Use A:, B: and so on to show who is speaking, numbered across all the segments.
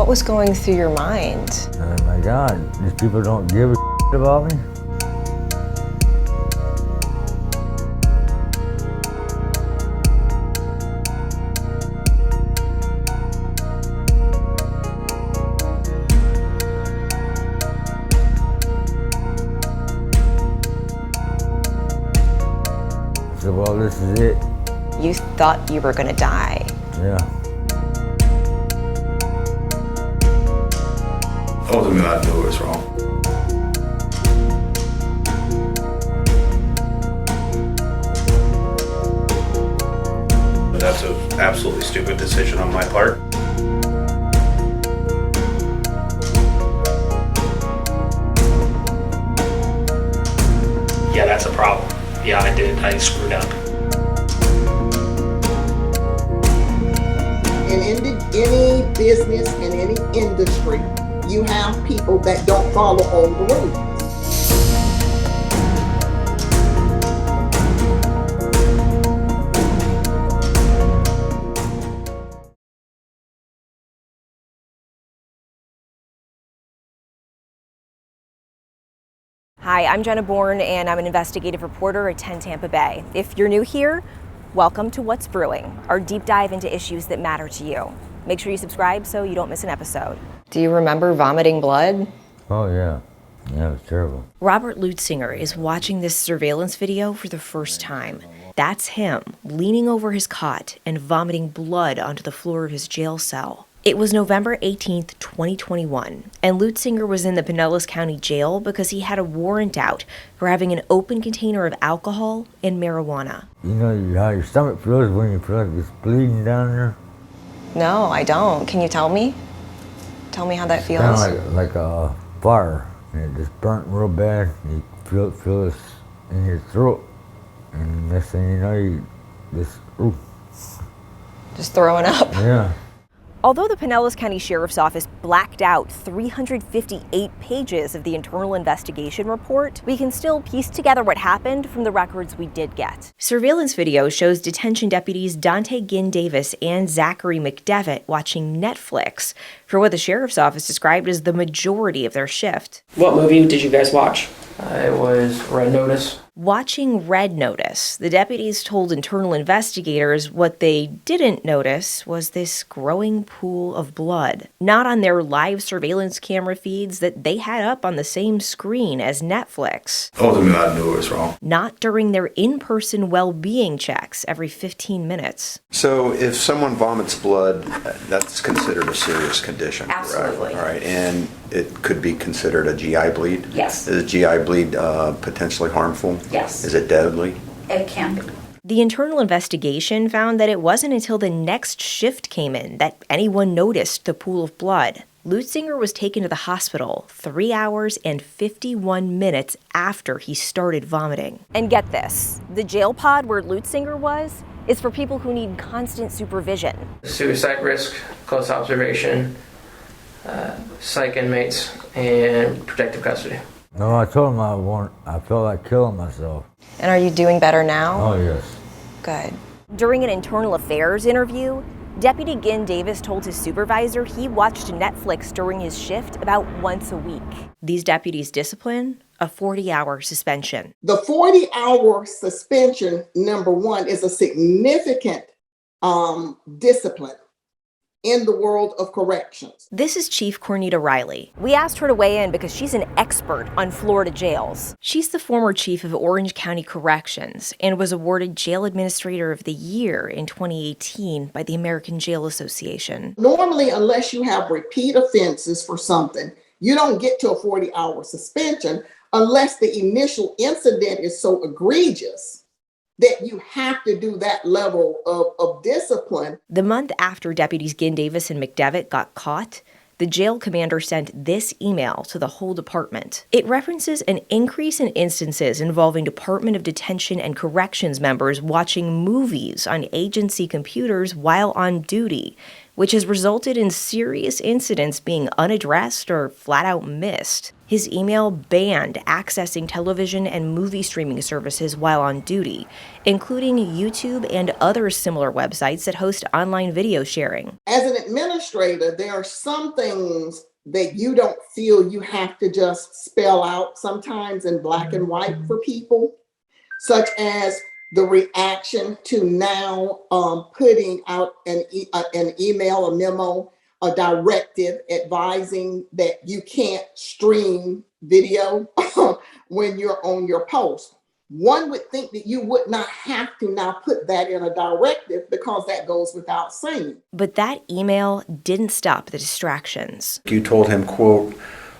A: What was going through your mind?
B: Oh my God, these people don't give a shit about me. So, well, this is it.
A: You thought you were gonna die.
B: Yeah.
C: Ultimately, I knew it was wrong. That's an absolutely stupid decision on my part.
D: Yeah, that's a problem. Yeah, I did. I screwed up.
E: In any business, in any industry, you have people that don't follow all the rules.
A: Hi, I'm Jenna Bourne, and I'm an investigative reporter at 10 Tampa Bay. If you're new here, welcome to What's Brewing, our deep dive into issues that matter to you. Make sure you subscribe so you don't miss an episode. Do you remember vomiting blood?
B: Oh yeah. Yeah, it was terrible.
F: Robert Lutzinger is watching this surveillance video for the first time. That's him leaning over his cot and vomiting blood onto the floor of his jail cell. It was November 18th, 2021, and Lutzinger was in the Pinellas County Jail because he had a warrant out for having an open container of alcohol and marijuana.
B: You know how your stomach feels when you feel like it's bleeding down there?
A: No, I don't. Can you tell me? Tell me how that feels.
B: Kind of like a fire, and it just burnt real bad. You feel this in your throat, and next thing you know, you just, ooh.
A: Just throwing up.
B: Yeah.
A: Although the Pinellas County Sheriff's Office blacked out 358 pages of the internal investigation report, we can still piece together what happened from the records we did get.
F: Surveillance video shows detention deputies Dante Ginn Davis and Zachary McDevitt watching Netflix for what the Sheriff's Office described as the majority of their shift.
D: What movie did you guys watch? It was Red Notice.
F: Watching Red Notice, the deputies told internal investigators what they didn't notice was this growing pool of blood. Not on their live surveillance camera feeds that they had up on the same screen as Netflix.
C: Ultimately, I knew it was wrong.
F: Not during their in-person well-being checks every 15 minutes.
G: So if someone vomits blood, that's considered a serious condition.
H: Absolutely.
G: Right? All right. And it could be considered a GI bleed?
H: Yes.
G: Is a GI bleed potentially harmful?
H: Yes.
G: Is it deadly?
H: It can be.
F: The internal investigation found that it wasn't until the next shift came in that anyone noticed the pool of blood. Lutzinger was taken to the hospital 3 hours and 51 minutes after he started vomiting.
A: And get this, the jail pod where Lutzinger was is for people who need constant supervision.
D: Suicide risk, close observation, psych inmates, and protective custody.
B: No, I told him I felt like killing myself.
A: And are you doing better now?
B: Oh yes.
A: Good. During an internal affairs interview, Deputy Ginn Davis told his supervisor he watched Netflix during his shift about once a week.
F: These deputies' discipline? A 40-hour suspension.
E: The 40-hour suspension, number one, is a significant discipline in the world of corrections.
F: This is Chief Cornita Riley.
A: We asked her to weigh in because she's an expert on Florida jails.
F: She's the former chief of Orange County Corrections and was awarded Jail Administrator of the Year in 2018 by the American Jail Association.
E: Normally, unless you have repeat offenses for something, you don't get to a 40-hour suspension unless the initial incident is so egregious that you have to do that level of discipline.
F: The month after deputies Ginn Davis and McDevitt got caught, the jail commander sent this email to the whole department. It references an increase in instances involving Department of Detention and Corrections members watching movies on agency computers while on duty, which has resulted in serious incidents being unaddressed or flat out missed. His email banned accessing television and movie streaming services while on duty, including YouTube and other similar websites that host online video sharing.
E: As an administrator, there are some things that you don't feel you have to just spell out sometimes in black and white for people, such as the reaction to now putting out an email, a memo, a directive advising that you can't stream video when you're on your post. One would think that you would not have to now put that in a directive because that goes without saying.
F: But that email didn't stop the distractions.
G: You told him, quote,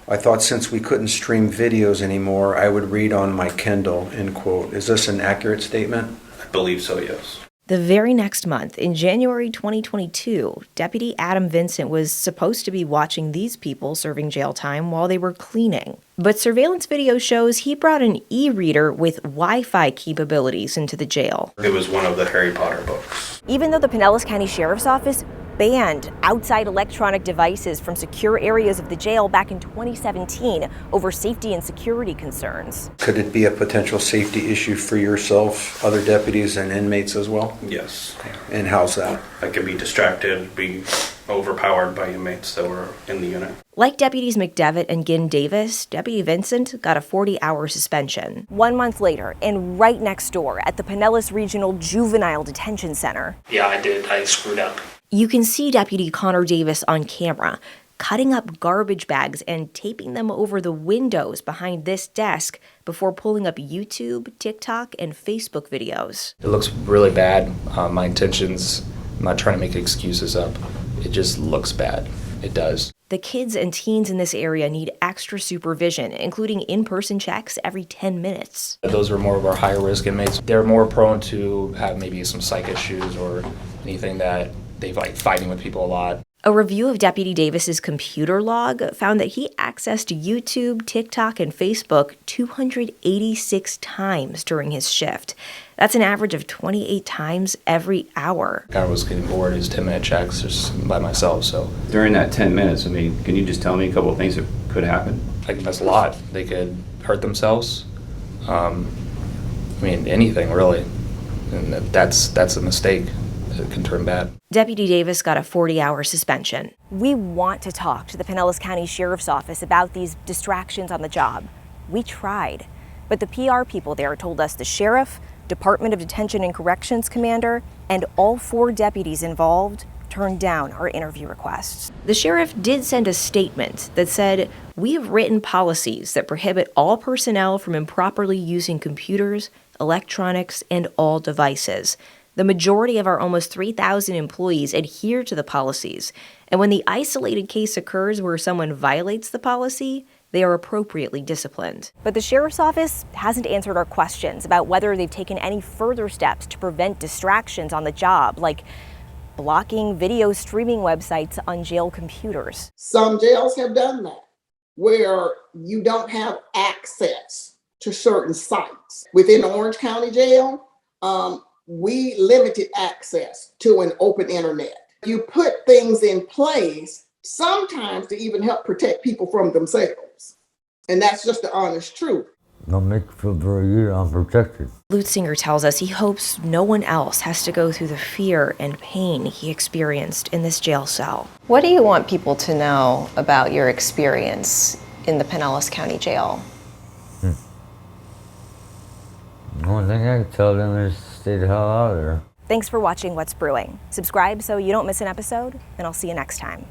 G: "I thought since we couldn't stream videos anymore, I would read on my Kindle," end quote. Is this an accurate statement?
C: I believe so, yes.
F: The very next month, in January 2022, Deputy Adam Vincent was supposed to be watching these people serving jail time while they were cleaning. But surveillance video shows he brought an e-reader with Wi-Fi capabilities into the jail.
C: It was one of the Harry Potter books.
A: Even though the Pinellas County Sheriff's Office banned outside electronic devices from secure areas of the jail back in 2017 over safety and security concerns.
G: Could it be a potential safety issue for yourself, other deputies, and inmates as well?
C: Yes.
G: And how's that?
C: I could be distracted, be overpowered by inmates that were in the unit.
F: Like Deputies McDevitt and Ginn Davis, Deputy Vincent got a 40-hour suspension.
A: 1 month later, and right next door at the Pinellas Regional Juvenile Detention Center.
D: Yeah, I did. I screwed up.
F: You can see Deputy Connor Davis on camera, cutting up garbage bags and taping them over the windows behind this desk before pulling up YouTube, TikTok, and Facebook videos.
H: It looks really bad. My intentions, I'm not trying to make excuses up. It just looks bad. It does.
F: The kids and teens in this area need extra supervision, including in-person checks every 10 minutes.
H: Those are more of our higher risk inmates. They're more prone to have maybe some psych issues or anything that they've like fighting with people a lot.
F: A review of Deputy Davis's computer log found that he accessed YouTube, TikTok, and Facebook 286 times during his shift. That's an average of 28 times every hour.
H: I was getting bored. It was 10-minute checks just by myself, so.
I: During that 10 minutes, I mean, can you just tell me a couple of things that could happen?
H: I can miss a lot. They could hurt themselves. I mean, anything really. And that's a mistake. It can turn bad.
F: Deputy Davis got a 40-hour suspension.
A: We want to talk to the Pinellas County Sheriff's Office about these distractions on the job. We tried, but the PR people there told us the sheriff, Department of Detention and Corrections commander, and all 4 deputies involved turned down our interview requests.
F: The sheriff did send a statement that said, "We have written policies that prohibit all personnel from improperly using computers, electronics, and all devices. The majority of our almost 3,000 employees adhere to the policies, and when the isolated case occurs where someone violates the policy, they are appropriately disciplined."
A: But the Sheriff's Office hasn't answered our questions about whether they've taken any further steps to prevent distractions on the job, like blocking video streaming websites on jail computers.
E: Some jails have done that, where you don't have access to certain sites. Within Orange County Jail, we limited access to an open internet. You put things in place sometimes to even help protect people from themselves. And that's just the honest truth.
B: Don't make you feel very good, unprotected.
F: Lutzinger tells us he hopes no one else has to go through the fear and pain he experienced in this jail cell.
A: What do you want people to know about your experience in the Pinellas County Jail?
B: The only thing I can tell them is stay the hell out of there.
A: Thanks for watching What's Brewing. Subscribe so you don't miss an episode, and I'll see you next time.